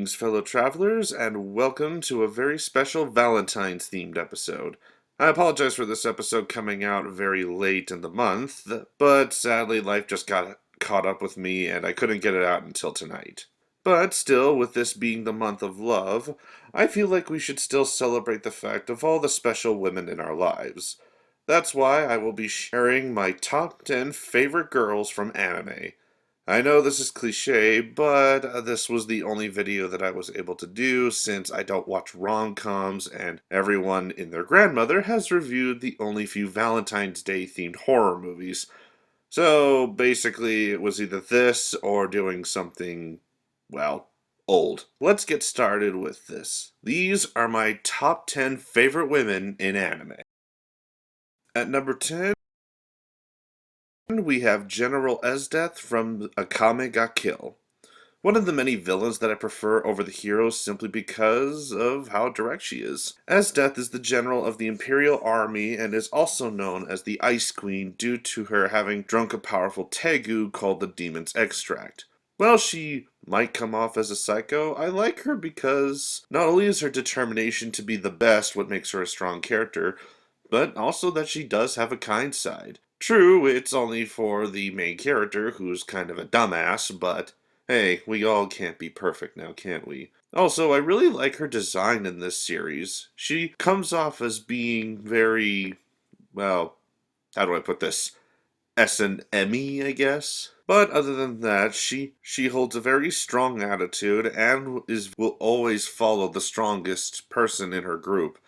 Greetings, fellow travelers, and welcome to a very special Valentine's themed episode. I apologize for this episode coming out very late in the month, but sadly life just got caught up with me and I couldn't get it out until tonight. But still, with this being the month of love, I feel like we should still celebrate the fact of all the special women in our lives. That's why I will be sharing my top 10 favorite girls from anime. I know this is cliche, but this was the only video that I was able to do since I don't watch rom-coms and everyone and their grandmother has reviewed the only few Valentine's Day themed horror movies. So basically it was either this or doing something, well, old. Let's get started with this. These are my top 10 favorite women in anime. At number 10, we have General Esdeath from Akame ga Kill. One of the many villains that I prefer over the heroes simply because of how direct she is. Esdeath is the general of the Imperial Army and is also known as the Ice Queen due to her having drunk a powerful tegu called the Demon's Extract. While she might come off as a psycho, I like her because not only is her determination to be the best what makes her a strong character, but also that she does have a kind side. True, it's only for the main character, who's kind of a dumbass, but hey, we all can't be perfect now, can't we? Also, I really like her design in this series. She comes off as being very, well, how do I put this? S&M-y, I guess. But other than that, she holds a very strong attitude and will always follow the strongest person in her group.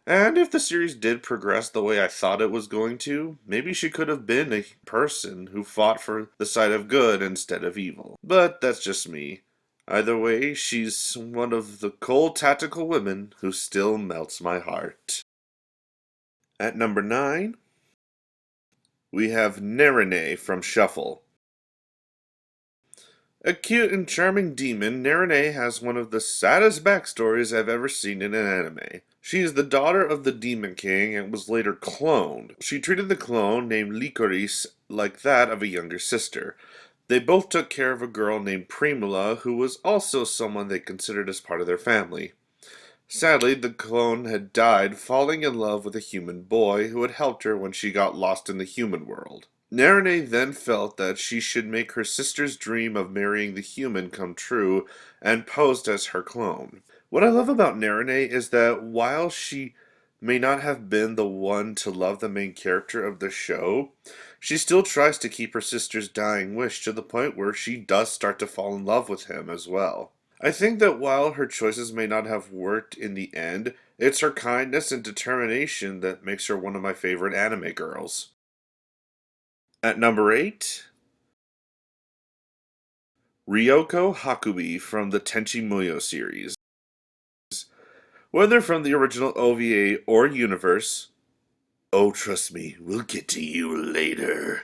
And if the series did progress the way I thought it was going to, maybe she could have been a person who fought for the side of good instead of evil. But that's just me. Either way, she's one of the cold tactical women who still melts my heart. At number 9, we have Naren A from Shuffle. A cute and charming demon, Naren A has one of the saddest backstories I've ever seen in an anime. She is the daughter of the Demon King and was later cloned. She treated the clone, named Licorice, like that of a younger sister. They both took care of a girl named Primula, who was also someone they considered as part of their family. Sadly, the clone had died falling in love with a human boy who had helped her when she got lost in the human world. Naren then felt that she should make her sister's dream of marrying the human come true and posed as her clone. What I love about Naren is that while she may not have been the one to love the main character of the show, she still tries to keep her sister's dying wish to the point where she does start to fall in love with him as well. I think that while her choices may not have worked in the end, it's her kindness and determination that makes her one of my favorite anime girls. At number 8, Ryuko Hakubi from the Tenchi Muyo series. Whether from the original OVA or universe, oh trust me, we'll get to you later.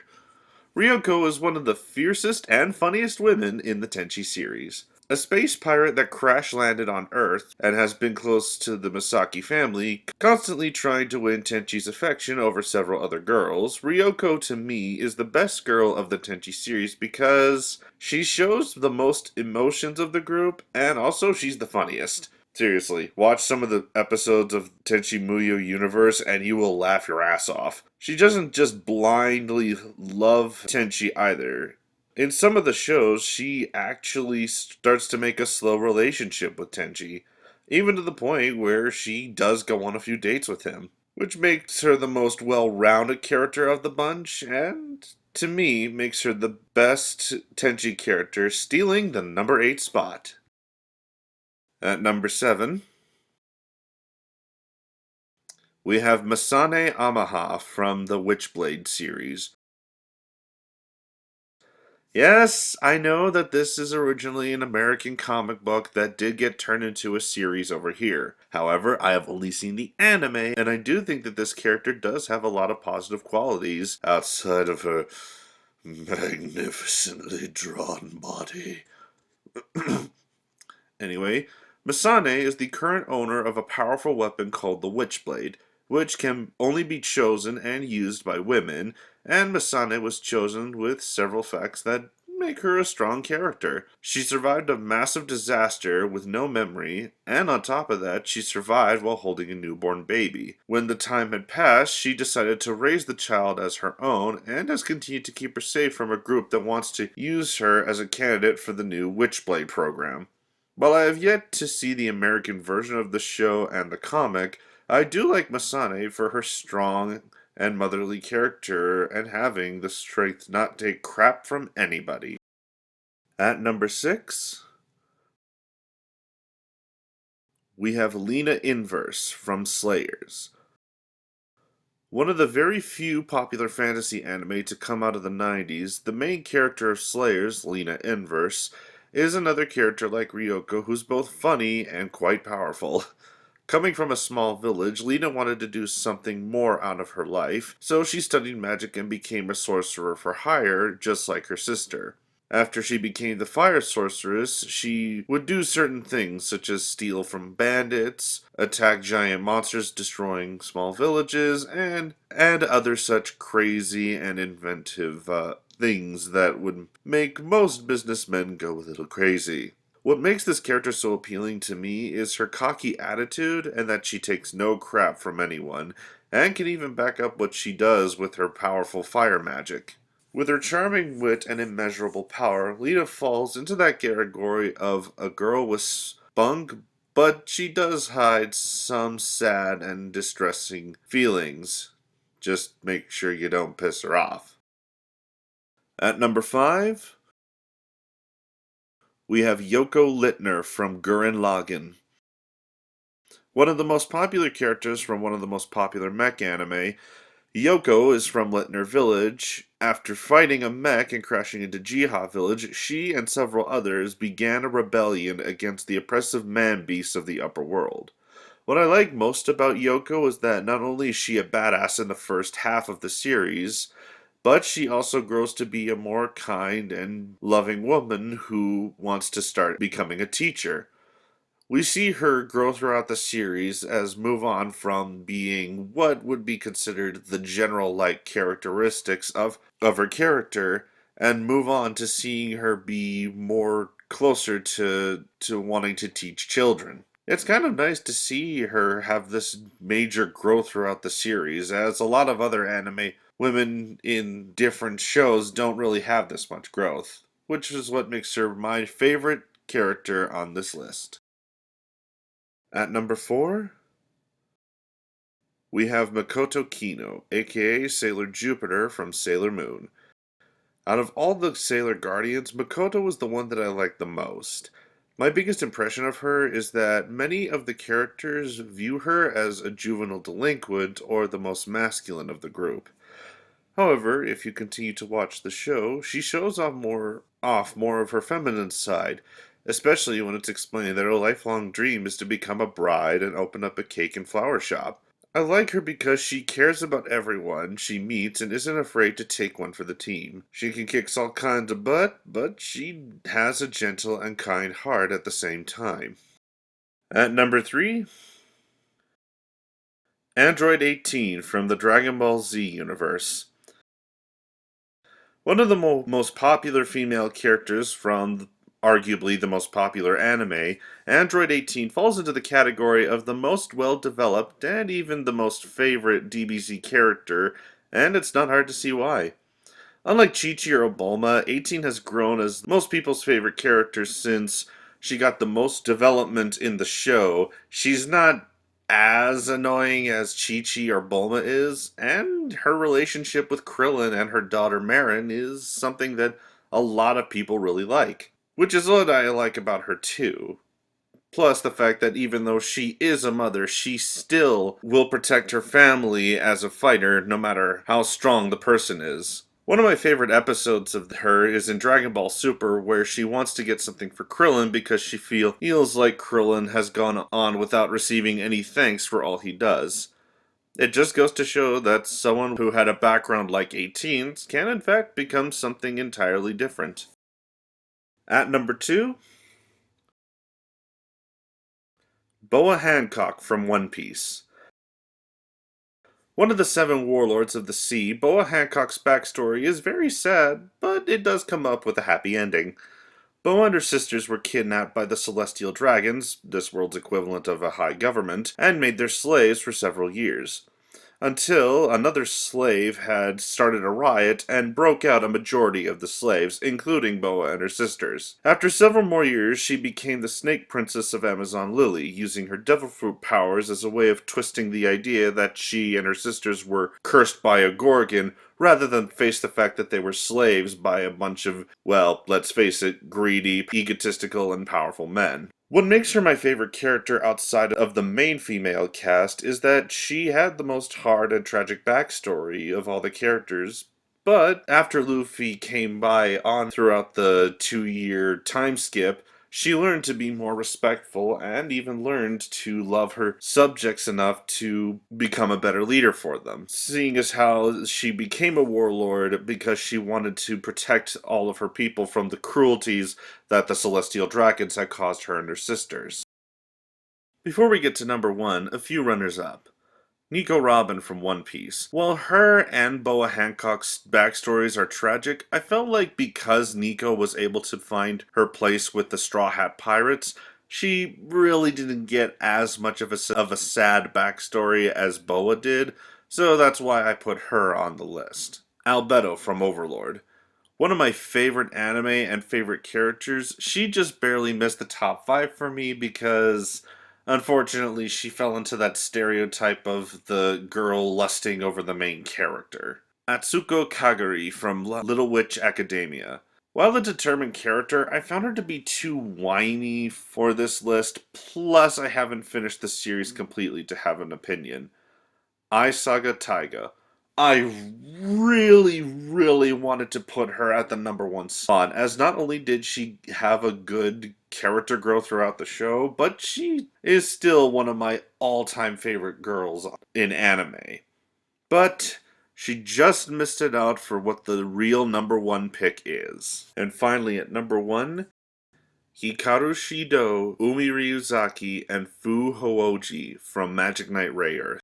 Ryuko is one of the fiercest and funniest women in the Tenchi series. A space pirate that crash-landed on Earth and has been close to the Misaki family, constantly trying to win Tenchi's affection over several other girls, Ryuko to me is the best girl of the Tenchi series because she shows the most emotions of the group and also she's the funniest. Seriously, watch some of the episodes of Tenchi Muyo Universe and you will laugh your ass off. She doesn't just blindly love Tenchi either. In some of the shows, she actually starts to make a slow relationship with Tenchi, even to the point where she does go on a few dates with him, which makes her the most well-rounded character of the bunch, and to me, makes her the best Tenchi character, stealing the number 8 spot. At number 7, we have Missoni Amaha from the Witchblade series. Yes, I know that this is originally an American comic book that did get turned into a series over here. However, I have only seen the anime, and I do think that this character does have a lot of positive qualities outside of her magnificently drawn body. Anyway, Missoni is the current owner of a powerful weapon called the Witchblade, which can only be chosen and used by women, and Missoni was chosen with several facts that make her a strong character. She survived a massive disaster with no memory, and on top of that, she survived while holding a newborn baby. When the time had passed, she decided to raise the child as her own, and has continued to keep her safe from a group that wants to use her as a candidate for the new Witchblade program. While I have yet to see the American version of the show and the comic, I do like Missoni for her strong and motherly character and having the strength not to take crap from anybody. At number 6, we have Lina Inverse from Slayers. One of the very few popular fantasy anime to come out of the 90s, the main character of Slayers, Lina Inverse, is another character like Ryuko who's both funny and quite powerful. Coming from a small village, Lina wanted to do something more out of her life, so she studied magic and became a sorcerer for hire, just like her sister. After she became the fire sorceress, she would do certain things, such as steal from bandits, attack giant monsters destroying small villages, and add other such crazy and inventive things that would make most businessmen go a little crazy. What makes this character so appealing to me is her cocky attitude and that she takes no crap from anyone, and can even back up what she does with her powerful fire magic. With her charming wit and immeasurable power, Lita falls into that category of a girl with spunk, but she does hide some sad and distressing feelings. Just make sure you don't piss her off. At number 5, we have Yoko Littner from Gurren Lagann. One of the most popular characters from one of the most popular mech anime, Yoko is from Littner Village. After fighting a mech and crashing into Jiha Village, she and several others began a rebellion against the oppressive man-beasts of the upper world. What I like most about Yoko is that not only is she a badass in the first half of the series, but she also grows to be a more kind and loving woman who wants to start becoming a teacher. We see her grow throughout the series as move on from being what would be considered the general like characteristics of her character and move on to seeing her be more closer to wanting to teach children. It's kind of nice to see her have this major growth throughout the series, as a lot of other anime women in different shows don't really have this much growth, which is what makes her my favorite character on this list. At number 4, we have Makoto Kino, aka Sailor Jupiter from Sailor Moon. Out of all the Sailor Guardians, Makoto was the one that I liked the most. My biggest impression of her is that many of the characters view her as a juvenile delinquent or the most masculine of the group. However, if you continue to watch the show, she shows off more of her feminine side, especially when it's explained that her lifelong dream is to become a bride and open up a cake and flower shop. I like her because she cares about everyone she meets and isn't afraid to take one for the team. She can kick all kinds of butt, but she has a gentle and kind heart at the same time. At number 3, Android 18 from the Dragon Ball Z universe. One of the most popular female characters from arguably the most popular anime, Android 18 falls into the category of the most well developed and even the most favorite DBZ character, and it's not hard to see why. Unlike Chi-Chi or Bulma, 18 has grown as most people's favorite character since she got the most development in the show. She's not as annoying as Chi-Chi or Bulma is, and her relationship with Krillin and her daughter Marin is something that a lot of people really like. Which is what I like about her too. Plus the fact that even though she is a mother, she still will protect her family as a fighter no matter how strong the person is. One of my favorite episodes of her is in Dragon Ball Super, where she wants to get something for Krillin because she feels like Krillin has gone on without receiving any thanks for all he does. It just goes to show that someone who had a background like 18's can in fact become something entirely different. At number 2, Boa Hancock from One Piece. One of the 7 warlords of the sea, Boa Hancock's backstory is very sad, but it does come up with a happy ending. Boa and her sisters were kidnapped by the Celestial Dragons, this world's equivalent of a high government, and made their slaves for several years, until another slave had started a riot and broke out a majority of the slaves, including Boa and her sisters. After several more years, she became the Snake Princess of Amazon Lily, using her devil fruit powers as a way of twisting the idea that she and her sisters were cursed by a Gorgon, rather than face the fact that they were slaves by a bunch of, well, let's face it, greedy, egotistical, and powerful men. What makes her my favorite character outside of the main female cast is that she had the most hard and tragic backstory of all the characters, but after Luffy came by on throughout the 2-year time skip, she learned to be more respectful and even learned to love her subjects enough to become a better leader for them. Seeing as how she became a warlord because she wanted to protect all of her people from the cruelties that the Celestial Dragons had caused her and her sisters. Before we get to number 1, a few runners-up. Nico Robin from One Piece. While her and Boa Hancock's backstories are tragic, I felt like because Nico was able to find her place with the Straw Hat Pirates, she really didn't get as much of a sad backstory as Boa did, so that's why I put her on the list. Albedo from Overlord. One of my favorite anime and favorite characters, she just barely missed the top 5 for me because, unfortunately, she fell into that stereotype of the girl lusting over the main character. Atsuko Kagari from Little Witch Academia. While a determined character, I found her to be too whiny for this list, plus I haven't finished the series completely to have an opinion. Saga Taiga. I really wanted to put her at the number 1 spot, as not only did she have a good character growth throughout the show, but she is still one of my all-time favorite girls in anime. But she just missed it out for what the real number 1 pick is. And finally at number 1, Hikaru Shido, Umi Ryuzaki, and Fu Hooji from Magic Knight Rayearth.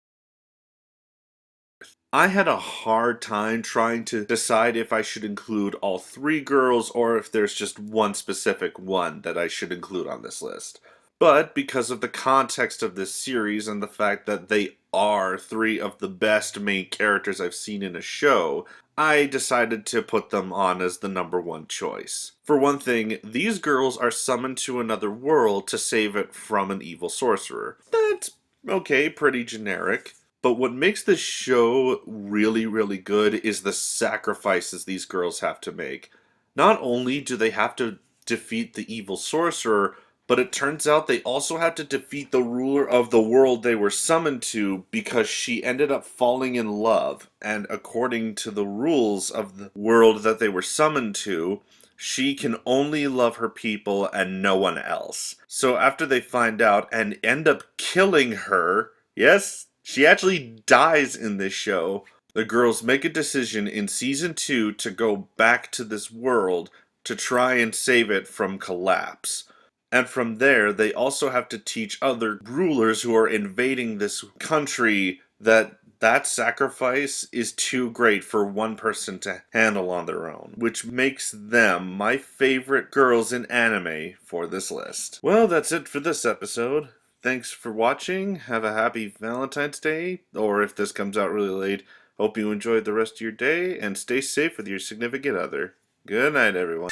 I had a hard time trying to decide if I should include all 3 girls or if there's just one specific one that I should include on this list. But because of the context of this series and the fact that they are 3 of the best main characters I've seen in a show, I decided to put them on as the number 1 choice. For one thing, these girls are summoned to another world to save it from an evil sorcerer. That's okay, pretty generic. But what makes this show really good is the sacrifices these girls have to make. Not only do they have to defeat the evil sorcerer, but it turns out they also have to defeat the ruler of the world they were summoned to because she ended up falling in love. And according to the rules of the world that they were summoned to, she can only love her people and no one else. So after they find out and end up killing her, yes, she actually dies in this show. The girls make a decision in season 2 to go back to this world to try and save it from collapse. And from there, they also have to teach other rulers who are invading this country that sacrifice is too great for one person to handle on their own, which makes them my favorite girls in anime for this list. Well, that's it for this episode. Thanks for watching. Have a happy Valentine's Day, or if this comes out really late, hope you enjoyed the rest of your day, and stay safe with your significant other. Good night, everyone.